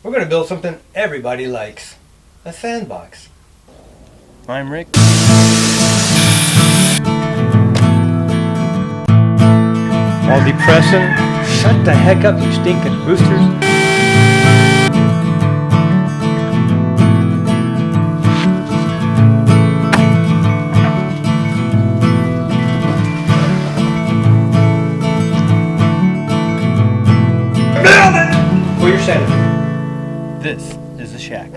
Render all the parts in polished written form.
We're going to build something everybody likes. A sandbox. I'm Rick. All depressing. Shut the heck up, you stinking roosters. For your sanity. This is the shack.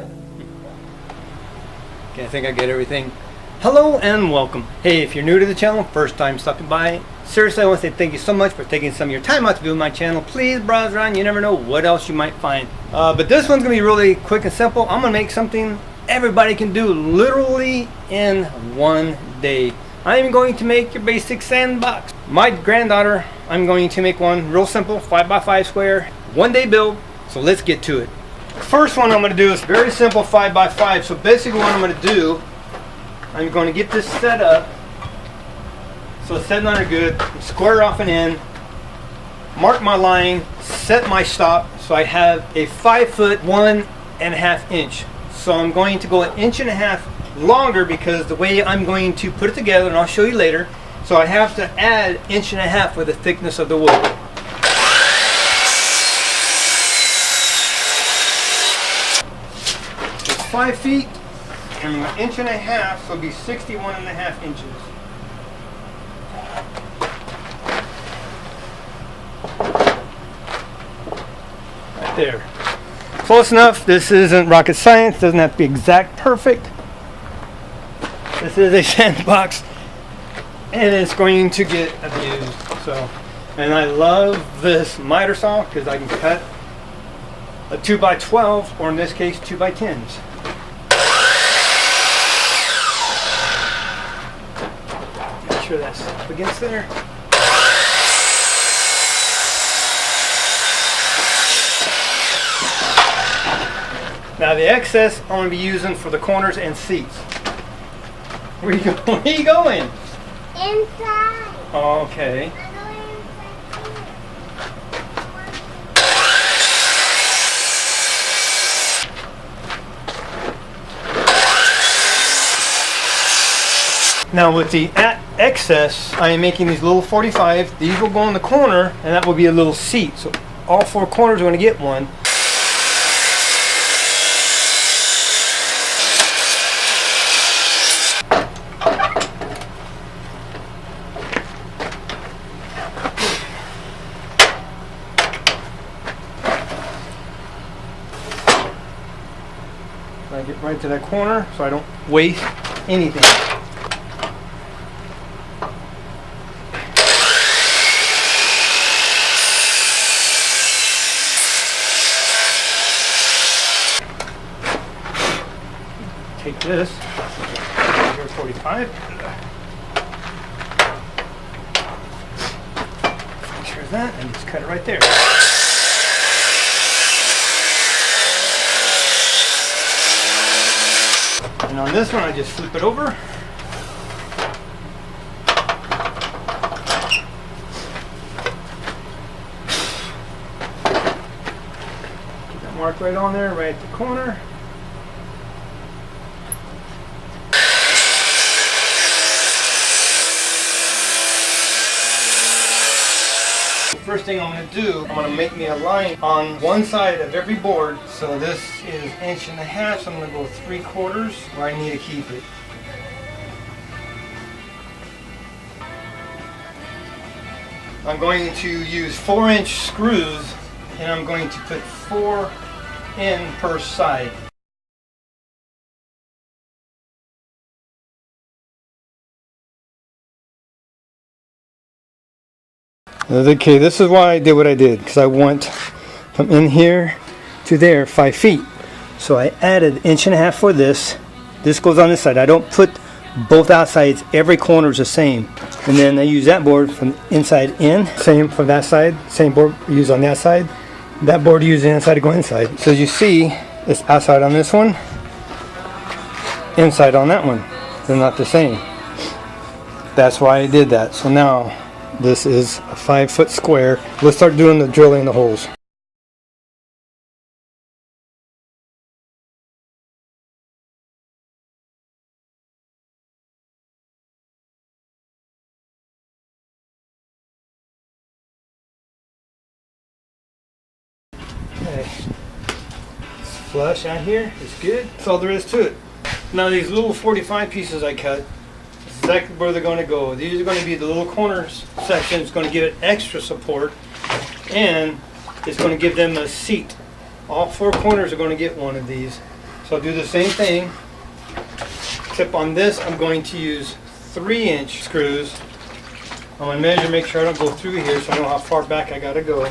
Okay, I think I get everything. Hello and welcome. Hey, if you're new to the channel, first time stopping by, seriously I want to say thank you so much for taking some of your time out to view my channel. Please browse around, you never know what else you might find. But this one's going to be really quick and simple. I'm going to make something everybody can do literally in one day. I'm going to make your basic sandbox. My granddaughter, I'm going to make one real simple, 5x5 square, one day build. So let's get to it. First one I'm going to do is very simple 5x5. So basically what I'm going to do, I'm going to get this set up so it's setting under good, square off and in, mark my line, set my stop, so I have a 5 foot 1.5 inch. So I'm going to go 1.5 inches longer because the way I'm going to put it together, and I'll show you later, so I have to add 1.5 inches for the thickness of the wood. 5 feet and 1.5 inches, so it'll be 61.5 inches. Right there. Close enough. This isn't rocket science, doesn't have to be exact perfect. This is a sandbox and it's going to get abused. So, and I love this miter saw because I can cut a 2x12 or in this case 2x10s. Sure that's up against there. Now the excess I'm going to be using for the corners and seats. Where you going? Where you going? Inside. Okay. Now with the excess, I am making these little 45. These will go in the corner, and that will be a little seat. So all 4 corners are going to get one. I get right to that corner so I don't waste anything. Take this, here 45. Here's that, and just cut it right there. And on this one, I just flip it over. Get that mark right on there, right at the corner. First thing I'm going to do, I'm going to make me a line on one side of every board. So this is 1.5 inches, so I'm going to go 3/4 where I need to keep it. I'm going to use 4-inch screws and I'm going to put 4 in per side. Okay, this is why I did what I did, because I want from in here to there 5 feet. So I added 1.5 inches for this. This goes on this side. I don't put both outsides, every corner is the same. And then I use that board from inside in. Same from that side, same board we use on that side. That board you use the inside to go inside. So as you see, it's outside on this one, inside on that one. They're not the same. That's why I did that. So now this is a 5-foot square. Let's start doing the drilling the holes. Okay. It's flush out here. It's good. That's all there is to it. Now these little 45 pieces I cut, exactly where they're going to go. These are going to be the little corners section. It's going to give it extra support, and it's going to give them a seat. All four corners are going to get one of these. So I'll do the same thing, except on this I'm going to use 3-inch screws. I'm going to measure, make sure I don't go through here so I know how far back I got to go.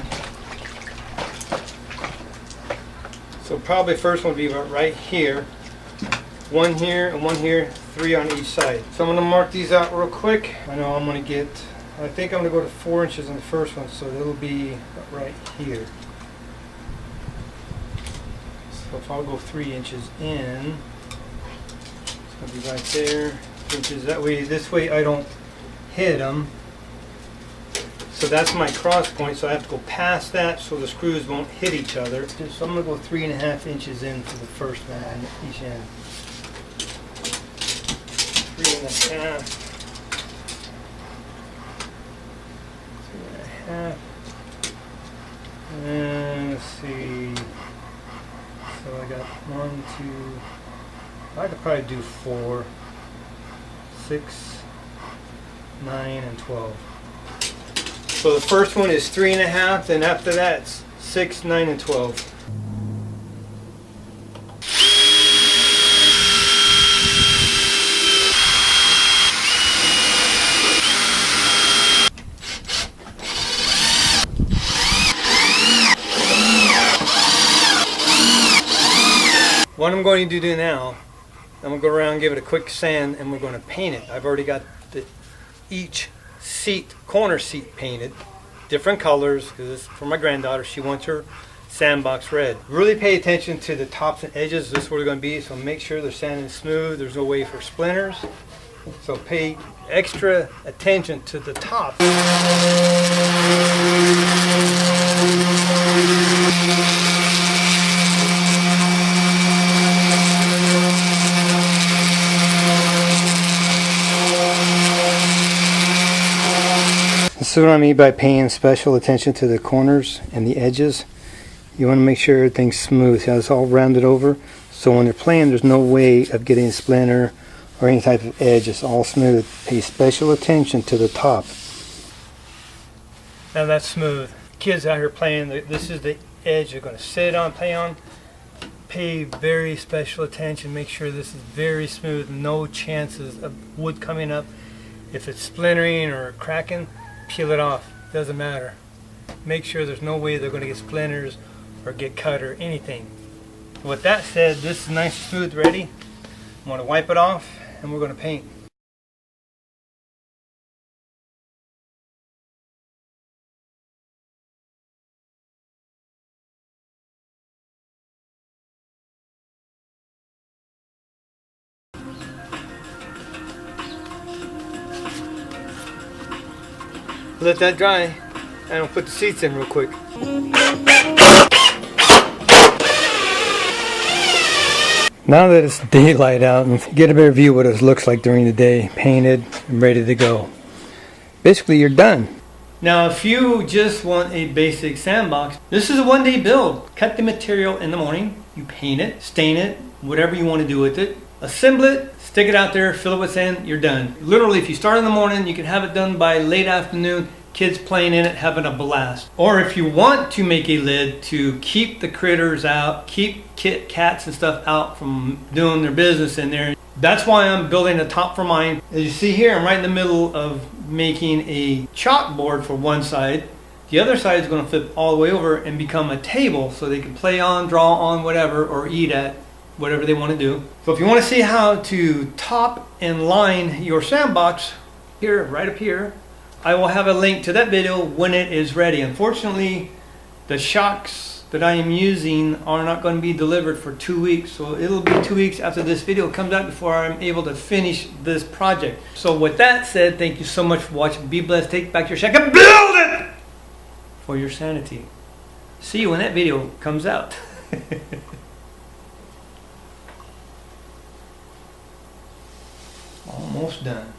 So probably first one will be about right here. One here and one here, 3 on each side. So I'm going to mark these out real quick. I know I'm going to get, I think I'm going to go to 4 inches on the first one, so it'll be right here. So if I'll go 3 inches in, it's going to be right there. Inches that way, this way I don't hit them. So that's my cross point, so I have to go past that so the screws won't hit each other. So I'm going to go 3.5 inches into the first one on each end. 3.5. 3.5. And let's see. So I got 1, 2. I could probably do 4, 6, 9, and 12. So the first one is 3.5, and after that it's 6, 9, and 12. What I'm going to do now, I'm going to go around and give it a quick sand, and we're going to paint it. I've already got each seat, corner seat painted, different colors, because it's for my granddaughter. She wants her sandbox red. Really pay attention to the tops and edges. This is where they're going to be, so make sure they're sanded smooth. There's no way for splinters. So pay extra attention to the top. This is what I mean by paying special attention to the corners and the edges. You want to make sure everything's smooth. See how it's all rounded over? So when they're playing, there's no way of getting a splinter or any type of edge. It's all smooth. Pay special attention to the top. Now that's smooth. Kids out here playing, this is the edge they're going to sit on, play on. Pay very special attention. Make sure this is very smooth. No chances of wood coming up. If it's splintering or cracking, peel it off. Doesn't matter. Make sure there's no way they're going to get splinters or get cut or anything. With that said, this is nice, smooth, ready. I'm going to wipe it off and we're going to paint. Let that dry, and I'll put the seats in real quick. Now that it's daylight out, and get a better view of what it looks like during the day, painted and ready to go. Basically, you're done. Now, if you just want a basic sandbox, this is a one-day build. Cut the material in the morning, you paint it, stain it, whatever you want to do with it. Assemble it, stick it out there, fill it with sand, you're done. Literally, if you start in the morning, you can have it done by late afternoon, kids playing in it, having a blast. Or if you want to make a lid to keep the critters out, keep cats and stuff out from doing their business in there. That's why I'm building a top for mine. As you see here, I'm right in the middle of making a chalkboard for one side. The other side is going to flip all the way over and become a table so they can play on, draw on, whatever, or eat at. Whatever they want to do. So if you want to see how to top and line your sandbox, here, right up here, I will have a link to that video when it is ready. Unfortunately, the shocks that I am using are not going to be delivered for 2 weeks, so it'll be 2 weeks after this video comes out before I'm able to finish this project. So with that said, thank you so much for watching. Be blessed. Take back your shack and build it for your sanity. See you when that video comes out. Almost done.